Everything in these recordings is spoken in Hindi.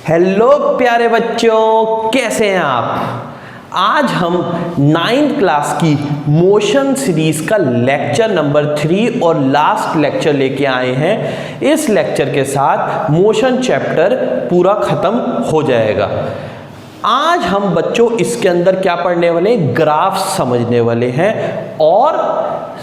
हेलो प्यारे बच्चों, कैसे हैं आप। आज हम 9th क्लास की मोशन सीरीज का लेक्चर नंबर 3 और लास्ट लेक्चर लेके आए हैं। इस लेक्चर के साथ मोशन चैप्टर पूरा खत्म हो जाएगा। आज हम बच्चों इसके अंदर क्या पढ़ने वाले हैं, ग्राफ समझने वाले हैं और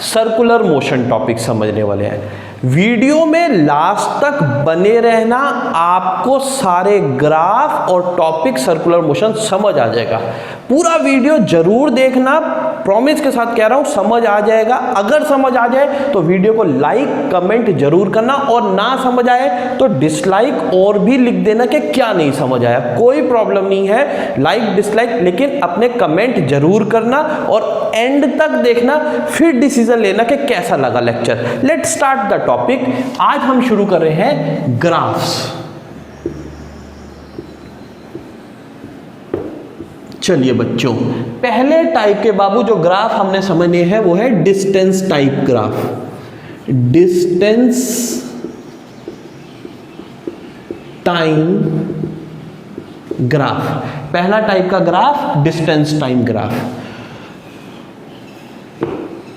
सर्कुलर मोशन टॉपिक समझने वाले हैं। वीडियो में लास्ट तक बने रहना, आपको सारे ग्राफ और टॉपिक सर्कुलर मोशन समझ आ जाएगा। पूरा वीडियो जरूर देखना, प्रॉमिस के साथ कह रहा हूं, समझ आ जाएगा। अगर समझ आ जाए तो वीडियो को लाइक कमेंट जरूर करना, और ना समझ आए तो डिसलाइक और भी लिख देना कि क्या नहीं समझ आया। कोई प्रॉब्लम नहीं है, लाइक डिसलाइक, लेकिन अपने कमेंट जरूर करना और एंड तक देखना, फिर डिसीजन लेना कि कैसा लगा lecture. Let's start the topic. आज हम शुरू कर रहे हैं ग्राफ्स। चलिए बच्चों, पहले टाइप के बाबू जो ग्राफ हमने समझने हैं वो है distance type graph. Distance time graph, पहला टाइप का ग्राफ डिस्टेंस टाइम ग्राफ।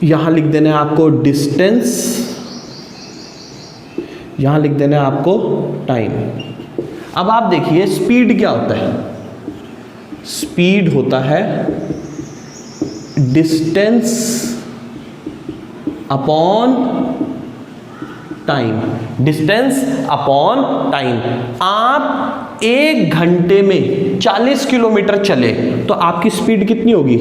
यहां लिख देना है आपको डिस्टेंस, यहां लिख देना है आपको टाइम। अब आप देखिए स्पीड क्या होता है। स्पीड होता है distance upon time. Distance upon time. आप 1 घंटे में 40 किलोमीटर चले तो आपकी स्पीड कितनी होगी,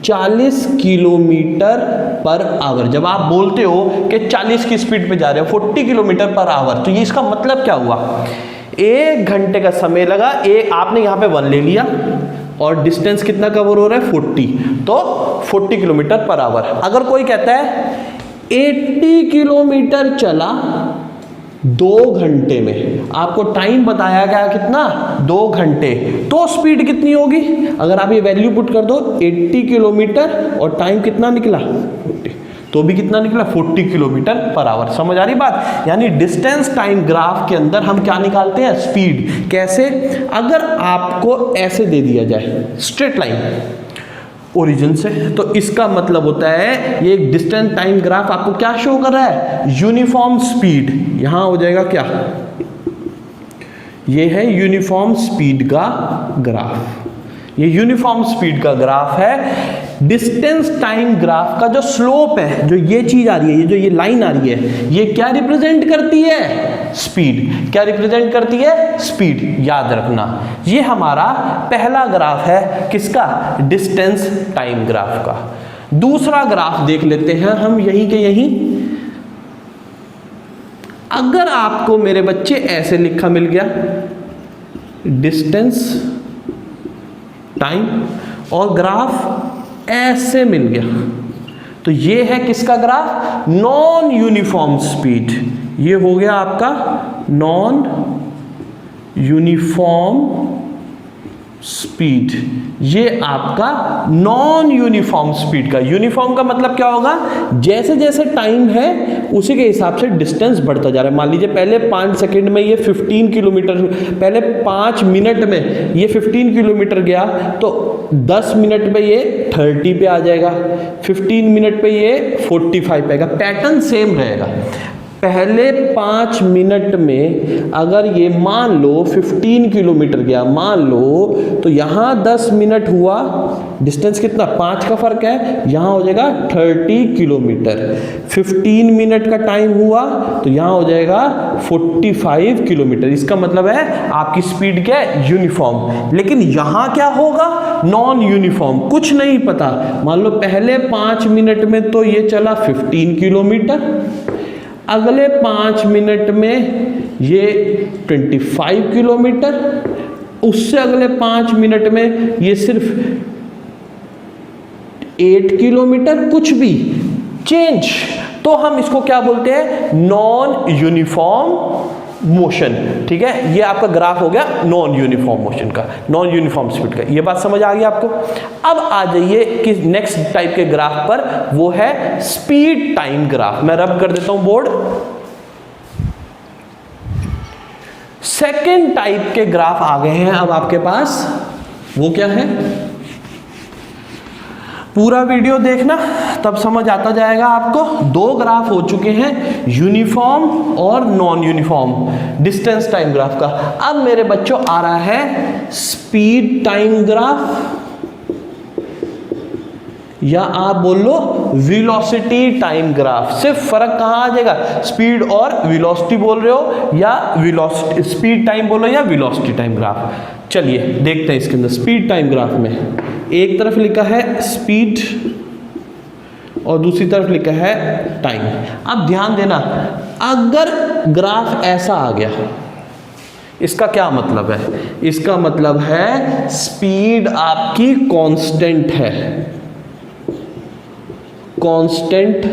40 किलोमीटर पर आवर। जब आप बोलते हो कि 40 की स्पीड पे जा रहे हो, 40 किलोमीटर पर आवर, तो ये इसका मतलब क्या हुआ, 1 घंटे का समय लगा। आपने यहाँ पे 1 ले लिया और डिस्टेंस कितना कवर हो रहा है, 40, तो 40 किलोमीटर पर आवर। अगर कोई कहता है 80 किलोमीटर चला 2 घंटे में, आपको टाइम बताया गया कितना, 2 घंटे, तो स्पीड कितनी होगी। अगर आप ये वैल्यू पुट कर दो, 80 किलोमीटर और टाइम कितना निकला 40, तो भी कितना निकला 40 किलोमीटर पर आवर। समझ आ रही बात। यानी डिस्टेंस टाइम ग्राफ के अंदर हम क्या निकालते हैं, स्पीड। कैसे, अगर आपको ऐसे दे दिया जाए स्ट्रेट लाइन ओरिजिन से, तो इसका मतलब होता है ये डिस्टेंस टाइम ग्राफ आपको क्या शो कर रहा है, यूनिफॉर्म स्पीड। यहां हो जाएगा क्या, ये है यूनिफॉर्म स्पीड का ग्राफ। ये यूनिफॉर्म स्पीड का ग्राफ है। डिस्टेंस टाइम ग्राफ का जो स्लोप है, जो ये चीज आ रही है, ये जो ये लाइन आ रही है, ये क्या रिप्रेजेंट करती है, स्पीड। क्या रिप्रेजेंट करती है, स्पीड। याद रखना, ये हमारा पहला ग्राफ है किसका, डिस्टेंस टाइम ग्राफ का। दूसरा ग्राफ देख लेते हैं हम, यहीं के यहीं। अगर आपको मेरे बच्चे ऐसे लिखा मिल गया डिस्टेंस टाइम और ग्राफ ऐसे मिल गया, तो ये है किसका ग्राफ, नॉन यूनिफॉर्म स्पीड। ये हो गया आपका नॉन यूनिफॉर्म स्पीड। ये आपका नॉन यूनिफॉर्म स्पीड का। यूनिफॉर्म का मतलब क्या होगा, जैसे जैसे टाइम है उसी के हिसाब से डिस्टेंस बढ़ता जा रहा है। मान लीजिए पहले 5 सेकंड में ये 15 किलोमीटर, पहले 5 मिनट में ये 15 किलोमीटर गया, तो 10 मिनट में ये 30 पे आ जाएगा, 15 मिनट पे ये 45 पे आएगा। पैटर्न सेम रहेगा। पहले 5 मिनट में अगर ये मान लो 15 किलोमीटर गया, मान लो, तो यहाँ 10 मिनट हुआ, डिस्टेंस कितना, 5 का फर्क है, यहाँ हो जाएगा 30 किलोमीटर। 15 मिनट का टाइम हुआ तो यहाँ हो जाएगा 45 किलोमीटर। इसका मतलब है आपकी स्पीड क्या है, यूनिफॉर्म। लेकिन यहाँ क्या होगा, नॉन यूनिफॉर्म, कुछ नहीं पता। मान लो पहले 5 मिनट में तो ये चला 15 किलोमीटर, अगले 5 मिनट में ये 25 किलोमीटर, उससे अगले 5 मिनट में ये सिर्फ 8 किलोमीटर, कुछ भी चेंज। तो हम इसको क्या बोलते हैं, नॉन यूनिफॉर्म मोशन। ठीक है, ये आपका ग्राफ हो गया नॉन यूनिफॉर्म मोशन का, नॉन यूनिफॉर्म स्पीड का। ये बात समझ आ गई आपको। अब आ जाइए कि नेक्स्ट टाइप के ग्राफ पर, वो है स्पीड टाइम ग्राफ। मैं रब कर देता हूं बोर्ड। सेकेंड टाइप के ग्राफ आ गए हैं अब आपके पास। वो क्या है, पूरा वीडियो देखना तब समझ आता जाएगा आपको। दो ग्राफ हो चुके हैं, यूनिफॉर्म और non uniform distance time graph का। अब मेरे बच्चों आ रहा है स्पीड टाइम ग्राफ, या आप बोल लो वेलोसिटी टाइम ग्राफ। सिर्फ फर्क कहां आ जाएगा, स्पीड और वेलोसिटी बोल रहे हो या वेलोसिटी स्पीड टाइम बोल रहे हो या वेलोसिटी टाइम ग्राफ। चलिए देखते हैं इसके अंदर। स्पीड टाइम ग्राफ में एक तरफ लिखा है स्पीड और दूसरी तरफ लिखा है टाइम। अब ध्यान देना, अगर ग्राफ ऐसा आ गया, इसका क्या मतलब है, इसका मतलब है स्पीड आपकी कांस्टेंट है, कांस्टेंट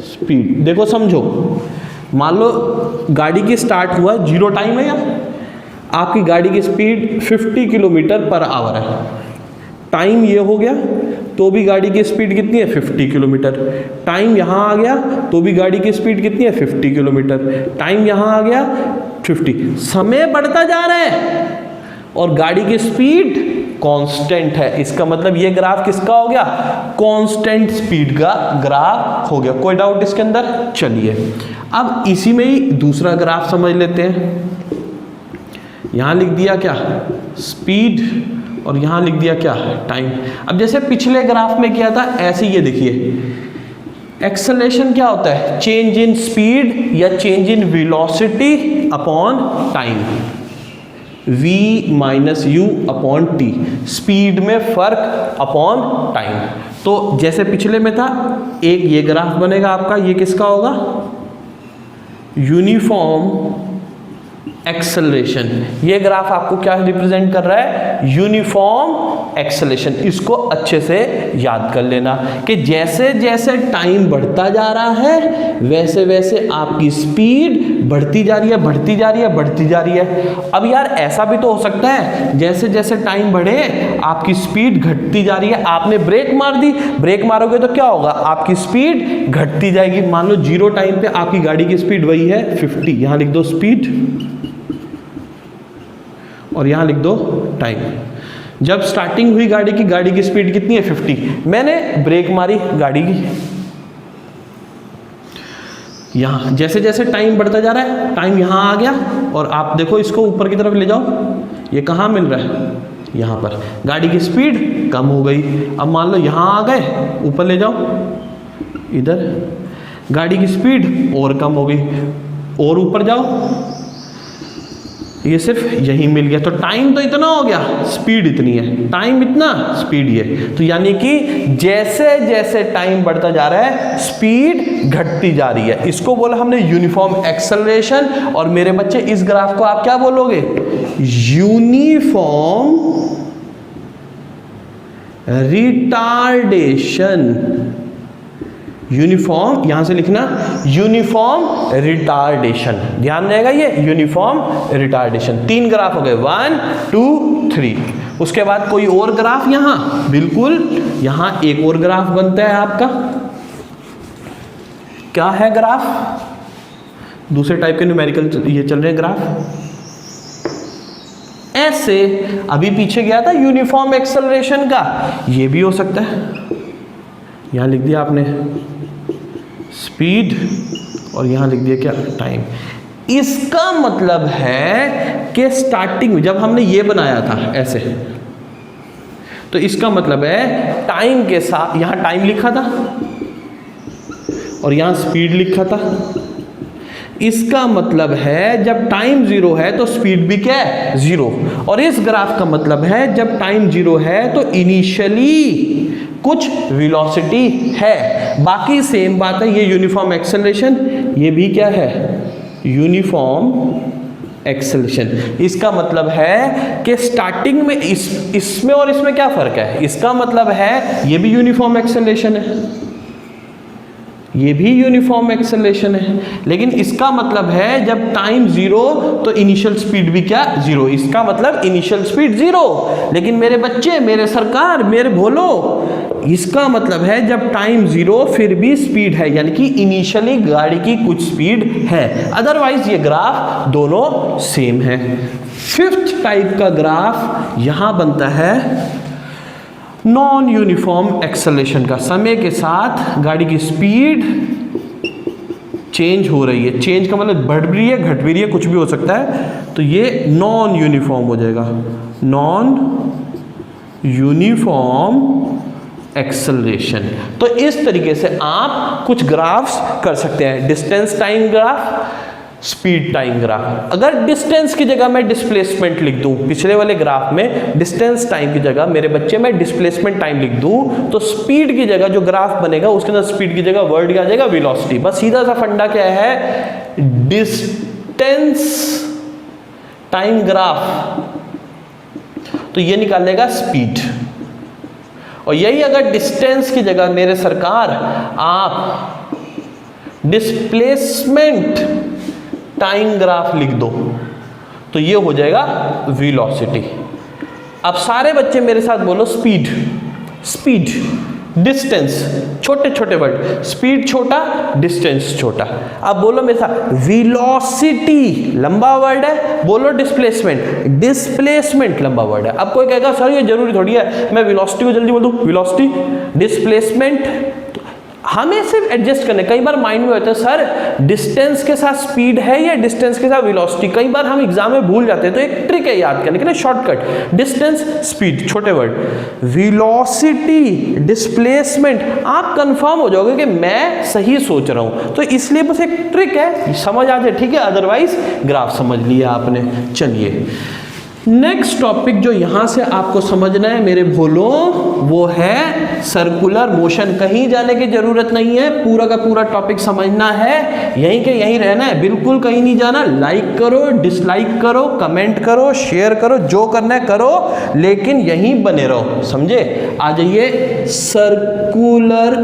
स्पीड। देखो समझो, मान लो गाड़ी की स्टार्ट हुआ, जीरो टाइम है, या आपकी गाड़ी की स्पीड 50 किलोमीटर पर आवर है, टाइम ये हो गया तो भी गाड़ी की स्पीड कितनी है 50 किलोमीटर। टाइम यहाँ आ गया तो भी गाड़ी की स्पीड कितनी है 50 किलोमीटर। टाइम यहाँ आ गया 50। समय बढ़ता जा रहा है और गाड़ी की स्पीड कांस्टेंट है। इसका मतलब ये ग्राफ किसका हो गया, कांस्टेंट स्पीड का ग्राफ हो गया। कोई डाउट इसके अंदर? चलिए अब इसी में ही दूसरा ग्राफ समझ लेते हैं। यहां लिख दिया क्या, स्पीड, और यहां लिख दिया क्या, टाइम। अब जैसे पिछले ग्राफ में किया था ऐसे ये देखिए, एक्सेलरेशन क्या होता है, चेंज इन स्पीड या change in velocity upon time, v minus you upon T, speed में फर्क अपॉन टाइम। तो जैसे पिछले में था, एक ये ग्राफ बनेगा आपका, ये किसका होगा, यूनिफॉर्म एक्सेलरेशन। ये ग्राफ आपको क्या रिप्रेजेंट कर रहा है, यूनिफॉर्म एक्सेलरेशन। इसको अच्छे से याद कर लेना कि जैसे जैसे टाइम बढ़ता जा रहा है वैसे वैसे आपकी स्पीड बढ़ती जा रही है, बढ़ती जा रही है, बढ़ती जा रही है। अब यार ऐसा भी तो हो सकता है जैसे जैसे टाइम बढ़े आपकी स्पीड घटती जा रही है, आपने ब्रेक मार दी, ब्रेक मारोगे तो क्या होगा, आपकी स्पीड घटती जाएगी। मान लो जीरो टाइम पे आपकी गाड़ी की स्पीड वही है 50, यहां लिख दो स्पीड और यहां लिख दो टाइम। जब स्टार्टिंग हुई गाड़ी की स्पीड कितनी है 50, मैंने ब्रेक मारी गाड़ी की, यहां जैसे जैसे टाइम बढ़ता जा रहा है, टाइम यहां आ गया और आप देखो इसको ऊपर की तरफ ले जाओ, ये कहां मिल रहा है, यहां पर गाड़ी की स्पीड कम हो गई। अब मान लो यहां आ गए, ऊपर ले जाओ, इधर गाड़ी की स्पीड और कम हो गई, और ऊपर जाओ, ये सिर्फ यही मिल गया। तो टाइम तो इतना हो गया, स्पीड इतनी है, टाइम इतना, स्पीड ये। तो यानी कि जैसे जैसे टाइम बढ़ता जा रहा है स्पीड घटती जा रही है। इसको बोला हमने यूनिफॉर्म एक्सेलरेशन। और मेरे बच्चे इस ग्राफ को आप क्या बोलोगे, यूनिफॉर्म रिटार्डेशन। यूनिफॉर्म, यहां से लिखना यूनिफॉर्म रिटार्डेशन, ध्यान रहेगा ये यूनिफॉर्म रिटार्डेशन। 3 ग्राफ हो गए, 1 2 3। उसके बाद कोई और ग्राफ यहां, बिल्कुल यहां एक और ग्राफ बनता है आपका। क्या है ग्राफ, दूसरे टाइप के न्यूमेरिकल ये चल रहे हैं ग्राफ। ऐसे अभी पीछे गया था यूनिफॉर्म एक्सेलरेशन का, ये भी हो सकता है। यहां लिख दिया आपने स्पीड और यहां लिख दिया क्या, टाइम। इसका मतलब है कि स्टार्टिंग में जब हमने ये बनाया था ऐसे, तो इसका मतलब है टाइम के साथ, यहां टाइम लिखा था और यहां स्पीड लिखा था। इसका मतलब है जब टाइम 0 है तो स्पीड भी क्या है, 0। और इस ग्राफ का मतलब है जब टाइम 0 है तो इनिशियली कुछ वेलोसिटी है। बाकी सेम बात है, ये यूनिफॉर्म एक्सेलरेशन, ये भी क्या है, यूनिफॉर्म एक्सेलरेशन। इसका मतलब है कि स्टार्टिंग में इसमें और इसमें क्या फर्क है, इसका मतलब है ये भी यूनिफॉर्म एक्सेलरेशन है, ये भी यूनिफॉर्म एक्सेलरेशन है, लेकिन इसका मतलब है जब टाइम जीरो तो इनिशियल स्पीड भी क्या जीरो, इसका मतलब इनिशियल स्पीड जीरो। लेकिन मेरे बच्चे, मेरे सरकार, मेरे भोलो, इसका मतलब है जब टाइम जीरो फिर भी स्पीड है, यानी कि इनिशियली गाड़ी की कुछ स्पीड है, अदरवाइज ये ग्राफ दोनों सेम है। फिफ्थ टाइप का ग्राफ यहां बनता है नॉन यूनिफॉर्म एक्सेलरेशन का। समय के साथ गाड़ी की स्पीड चेंज हो रही है, चेंज का मतलब बढ़ भी रही है, घट भी रही है, कुछ भी हो सकता है, तो ये नॉन यूनिफॉर्म हो जाएगा, नॉन यूनिफॉर्म एक्सेलरेशन। तो इस तरीके से आप कुछ ग्राफ्स कर सकते हैं, distance time graph, speed time graph. अगर डिस्टेंस की जगह मैं डिस्प्लेसमेंट लिख दूं, पिछले वाले ग्राफ में डिस्टेंस टाइम की जगह मेरे बच्चे मैं डिस्प्लेसमेंट टाइम लिख दूं, तो स्पीड की जगह जो ग्राफ बनेगा उसके अंदर स्पीड की जगह वर्ड क्या आ जाएगा, वेलोसिटी। बस सीधा सा फंडा क्या है, डिस्टेंस टाइम ग्राफ, तो ये निकालेगा स्पीड। और यही अगर डिस्टेंस की जगह मेरे सरकार आप डिस्प्लेसमेंट टाइम ग्राफ लिख दो, तो ये हो जाएगा वेलोसिटी। अब सारे बच्चे मेरे साथ बोलो, स्पीड, स्पीड, डिस्टेंस, छोटे छोटे वर्ड, स्पीड छोटा, डिस्टेंस छोटा। अब बोलो मेरे साथ, वेलोसिटी लंबा वर्ड है, बोलो डिस्प्लेसमेंट, डिस्प्लेसमेंट लंबा वर्ड है। अब कोई कहेगा सर ये जरूरी थोड़ी है मैं वेलोसिटी को जल्दी बोल दूं, वेलोसिटी, डिस्प्लेसमेंट, हमें सिर्फ एडजस्ट करने। कई बार माइंड में होता है सर डिस्टेंस के साथ स्पीड है या डिस्टेंस के साथ वेलोसिटी, कई बार हम एग्जाम में भूल जाते हैं, तो एक ट्रिक है याद करने के लिए, शॉर्टकट, डिस्टेंस स्पीड छोटे वर्ड, वेलोसिटी डिस्प्लेसमेंट, आप कंफर्म हो जाओगे कि मैं सही सोच रहा हूं। तो इसलिए बस एक ट्रिक है, समझ आ जाए ठीक है, अदरवाइज ग्राफ समझ लिया आपने। चलिए नेक्स्ट टॉपिक जो यहां से आपको समझना है मेरे भोलो, वो है सर्कुलर मोशन। कहीं जाने की जरूरत नहीं है, पूरा का पूरा टॉपिक समझना है, यहीं के यहीं रहना है, बिल्कुल कहीं नहीं जाना। लाइक करो, डिसलाइक करो, कमेंट करो, शेयर करो, जो करना है करो, लेकिन यहीं बने रहो, समझे। आ जाइए सर्कुलर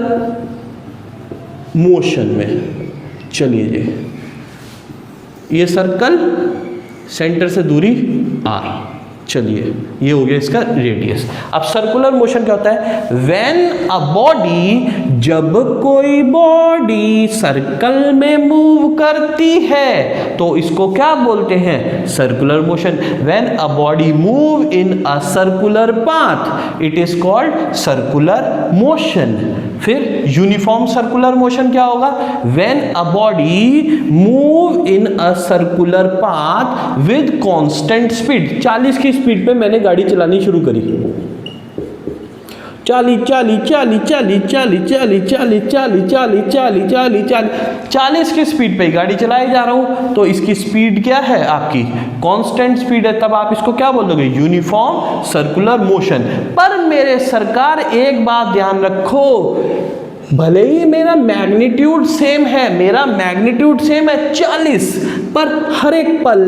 मोशन में। चलिए जी, ये सर्कल, सेंटर से दूरी r, चलिए ये हो गया इसका रेडियस। अब सर्कुलर मोशन क्या होता है, व्हेन अ बॉडी, जब कोई बॉडी सर्कल में मूव करती है तो इसको क्या बोलते हैं, circular motion. When a body move in a circular path it is called circular motion. फिर यूनिफॉर्म सर्कुलर मोशन क्या होगा, when a body move in a circular path with constant speed. 40 की स्पीड पे मैंने गाड़ी चलानी शुरू करी, 40 की स्पीड पे गाड़ी चलाई जा रहा हूं, तो इसकी स्पीड क्या है आपकी, कांस्टेंट स्पीड है, तब आप इसको क्या बोल दोगे, यूनिफॉर्म सर्कुलर मोशन। पर मेरे सरकार एक बात ध्यान रखो, भले ही मेरा मैग्नीट्यूड सेम है, मेरा मैग्नीट्यूड सेम है 40, पर हर एक पल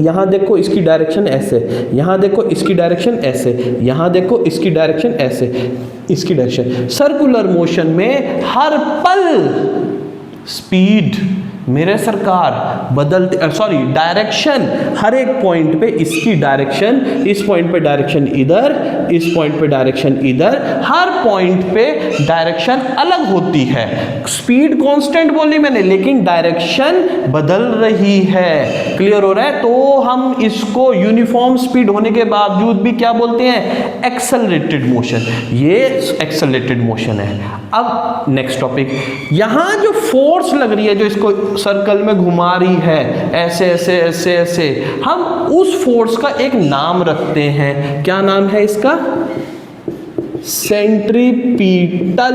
यहां देखो इसकी डायरेक्शन ऐसे, यहां देखो इसकी डायरेक्शन ऐसे, यहां देखो इसकी डायरेक्शन ऐसे, इसकी डायरेक्शन। सर्कुलर मोशन में हर पल स्पीड मेरे सरकार बदलती, सॉरी डायरेक्शन, हर एक पॉइंट पे इसकी डायरेक्शन, इस पॉइंट पे डायरेक्शन इधर, इस पॉइंट पे डायरेक्शन इधर, हर पॉइंट पे डायरेक्शन अलग होती है। स्पीड कांस्टेंट बोली मैंने, लेकिन डायरेक्शन बदल रही है। क्लियर हो रहा है। तो हम इसको यूनिफॉर्म स्पीड होने के बावजूद भी क्या बोलते हैं, एक्सेलरेटेड मोशन। ये एक्सेलरेटेड मोशन है। अब नेक्स्ट टॉपिक, यहां जो फोर्स लग रही है, जो इसको सर्कल में घुमा रही है ऐसे ऐसे ऐसे ऐसे, हम उस फोर्स का एक नाम रखते हैं। क्या नाम है इसका, सेंट्रीपिटल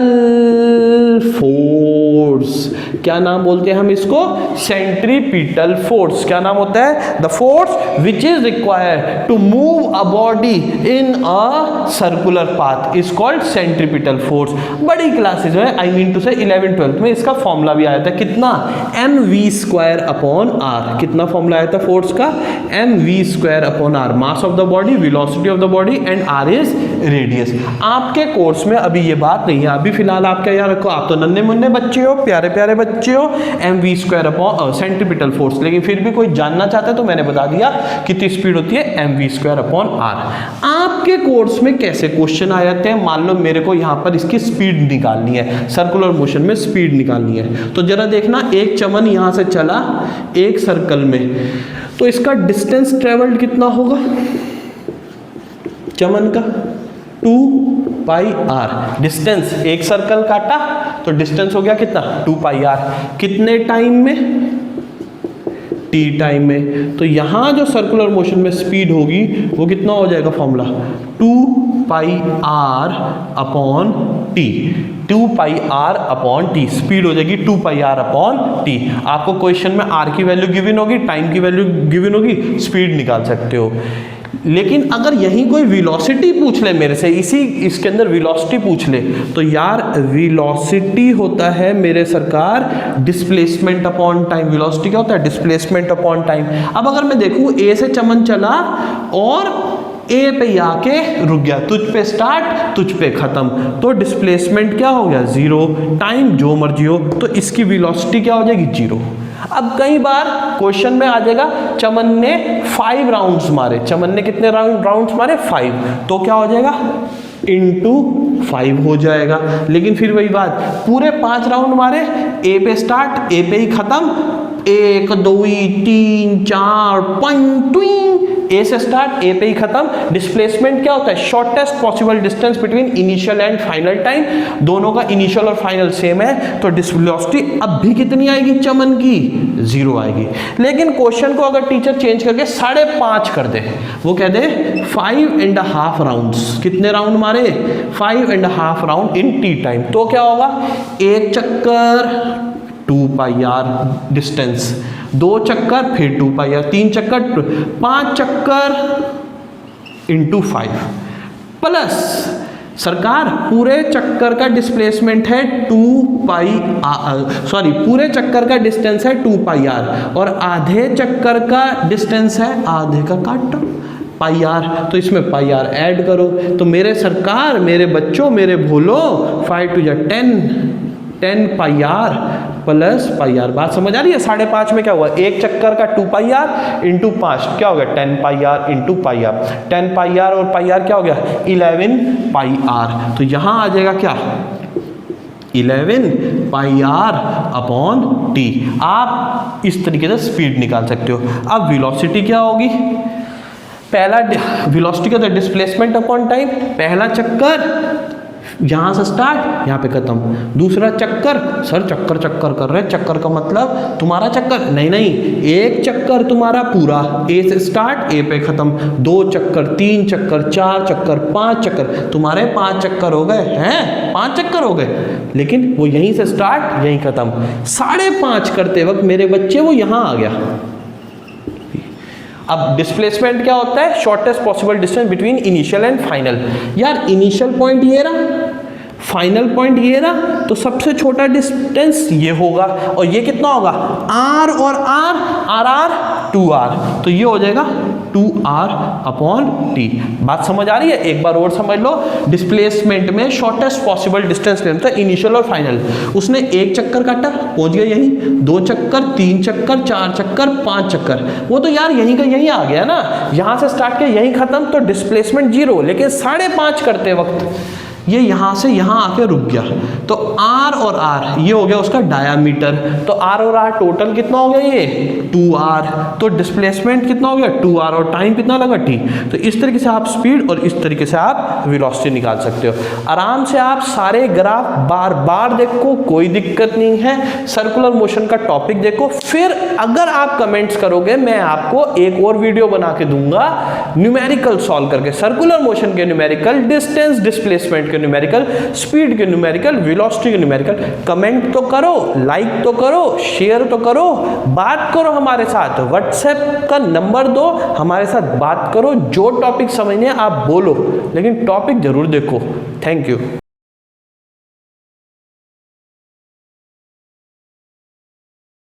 फोर्स। क्या नाम बोलते हैं हम इसको? Centripetal force. क्या नाम होता है? The force which is required to move a body in a circular path is called centripetal force. बड़ी क्लासेज में, आई मीन टू से 11-12 में इसका फॉर्मूला भी आया था, कितना? mv²/r। कितना फॉर्मूला आया था फोर्स का? mv²/r, mass of the body, velocity of the body and r is radius. आपके कोर्स में अभी ये बात नहीं है, अभी फिलहाल आप क्या याद रखो, आप तो नन्हे मुन्ने बच्चे हो, प्यारे प्यारे बच्चे हो, mv² सेंट्रीपिटल फोर्स। लेकिन फिर भी कोई जानना चाहता है तो मैंने बता दिया कितनी स्पीड होती है, mv²/r। आपके कोर्स में कैसे क्वेश्चन आ जाते हैं? मान लो मेरे को यहाँ पर इसकी स्पीड निकालनी है, सर्कुलर मोशन में स्पीड निकालनी है, तो जरा देखना, एक चमन यहाँ से चला एक सर्कल में, तो इसका डिस्टेंस ट्रेवल्ड कितना होगा चमन का? 2πr। डिस्टेंस, एक सर्कल काटा तो डिस्टेंस हो गया कितना? 2πr। कितने टाइम में? t टाइम में। तो यहां जो सर्कुलर मोशन में स्पीड होगी वो कितना हो जाएगा फॉर्मूला? 2πr/t। 2πr/t स्पीड हो जाएगी 2πr/t। आपको क्वेश्चन में r की वैल्यू गिवन होगी, टाइम की वैल्यू गिवन होगी, स्पीड निकाल सकते हो। लेकिन अगर यही कोई वेलोसिटी पूछ ले मेरे से, इसके अंदर वेलोसिटी पूछ ले, तो यार वेलोसिटी होता है मेरे सरकार डिस्प्लेसमेंट अपॉन टाइम। वेलोसिटी क्या होता है? Displacement upon time. अब अगर मैं देखूं ए से चमन चला और ए पे आके रुक गया, तुझ पे स्टार्ट तुझ पे खत्म, तो डिस्प्लेसमेंट क्या हो गया? 0। टाइम जो मर्जी हो, तो इसकी वेलोसिटी क्या हो जाएगी? 0। अब कई बार क्वेश्चन में आ जाएगा चमन ने 5 राउंड्स मारे। चमन ने कितने राउंड्स मारे? 5। तो क्या हो जाएगा? इंटू 5 हो जाएगा। लेकिन फिर वही बात, पूरे 5 राउंड मारे, ए पे स्टार्ट ए पे ही खत्म, 1 2 3 4 5 ए से स्टार्ट ए पे ही खत्म। डिस्प्लेसमेंट क्या होता है? Shortest possible distance between initial and final time. दोनों का इनिशियल और फाइनल सेम है, तो वेलोसिटी अब भी कितनी आएगी चमन की? 0 आएगी। लेकिन क्वेश्चन को अगर टीचर चेंज करके 5.5 कर दे, वो कह दे 5.5 राउंड्स। कितने राउंड मारे? 5.5 राउंड इन टी टाइम, तो क्या होगा? एक चक्कर 2πr डिस्टेंस, 2 चक्कर फिर 2πr, 3 चक्कर 5 चक्कर इंटू 5 प्लस सरकार पूरे चक्कर का डिस्प्लेसमेंट है 2πr, सॉरी पूरे चक्कर का डिस्टेंस है 2πr और आधे चक्कर का डिस्टेंस है आधे का काट πr, तो इसमें πr ऐड करो। तो मेरे सरकार, मेरे बच्चों, मेरे भोलो, 5 to 10πr प्लस πr। बात समझ आ रही है? 5.5 में क्या हुआ? एक चक्कर का 2πr इंटू 5 क्या हो गया? 10πr into πr। 10πr और πr क्या हो गया? 11πr। तो यहां आ जाएगा क्या? 11πr/t। आप इस तरीके से स्पीड निकाल सकते हो। अब वेलोसिटी क्या होगी? पहला वेलोसिटी का डिस्प्लेसमेंट अपॉन टाइम, पहला चक्कर यहां से स्टार्ट यहां पे खत्म, दूसरा चक्कर, सर चक्कर कर रहे हैं, चक्कर का मतलब तुम्हारा चक्कर नहीं, एक चक्कर तुम्हारा पूरा, ए से स्टार्ट ए पे खत्म, 2 चक्कर 3 चक्कर 4 चक्कर 5 चक्कर, तुम्हारे 5 चक्कर हो गए हैं, 5 चक्कर हो गए। लेकिन वो यहीं से स्टार्ट यहीं खत्म। 5.5 करते वक्त मेरे बच्चे वो यहां आ गया। अब डिस्प्लेसमेंट क्या होता है? Shortest possible distance between initial and final. यार इनिशियल पॉइंट ये रहा, फाइनल पॉइंट ये रहा, तो सबसे छोटा डिस्टेंस ये होगा और ये कितना होगा? r और r 2r, तो ये हो जाएगा 2r/t। बात समझ आ रही है? एक बार और समझ लो। डिस्प्लेसमेंट में शॉर्टेस्ट पॉसिबल डिस्टेंस लेना था इनिशियल और फाइनल। उसने एक चक्कर काटा, पहुंच गया यहीं, 2 चक्कर 3 चक्कर 4 चक्कर 5 चक्कर, वो तो यार यहीं का यहीं आ गया ना, यहां से स्टार्ट किया यहीं खत्म, तो डिस्प्लेसमेंट 0। लेकिन 5.5 करते वक्त ये यहां से यहां आके रुक गया, तो r और r ये हो गया उसका डायामीटर, तो r और r टोटल कितना हो गया? ये 2r, तो डिस्प्लेसमेंट कितना हो गया? 2r और टाइम कितना लगा? t। तो इस तरीके से आप स्पीड और इस तरीके से आप वेलोसिटी निकाल सकते हो। आराम से आप सारे ग्राफ बार बार देखो, कोई दिक्कत नहीं है। सर्कुलर मोशन का टॉपिक देखो, फिर अगर आप कमेंट्स करोगे मैं आपको एक और वीडियो बना के दूंगा न्यूमेरिकल सॉल्व करके, सर्कुलर मोशन के न्यूमेरिकल, डिस्टेंस डिस्प्लेसमेंट के के न्यूमेरिकल, स्पीड के न्यूमेरिकल, वेलोसिटी के न्यूमेरिकल। कमेंट तो करो, लाइक तो करो, शेयर तो करो, बात करो हमारे साथ, व्हाट्सएप का नंबर दो, हमारे साथ बात करो, जो टॉपिक समझने आप बोलो, लेकिन टॉपिक जरूर देखो। Thank you.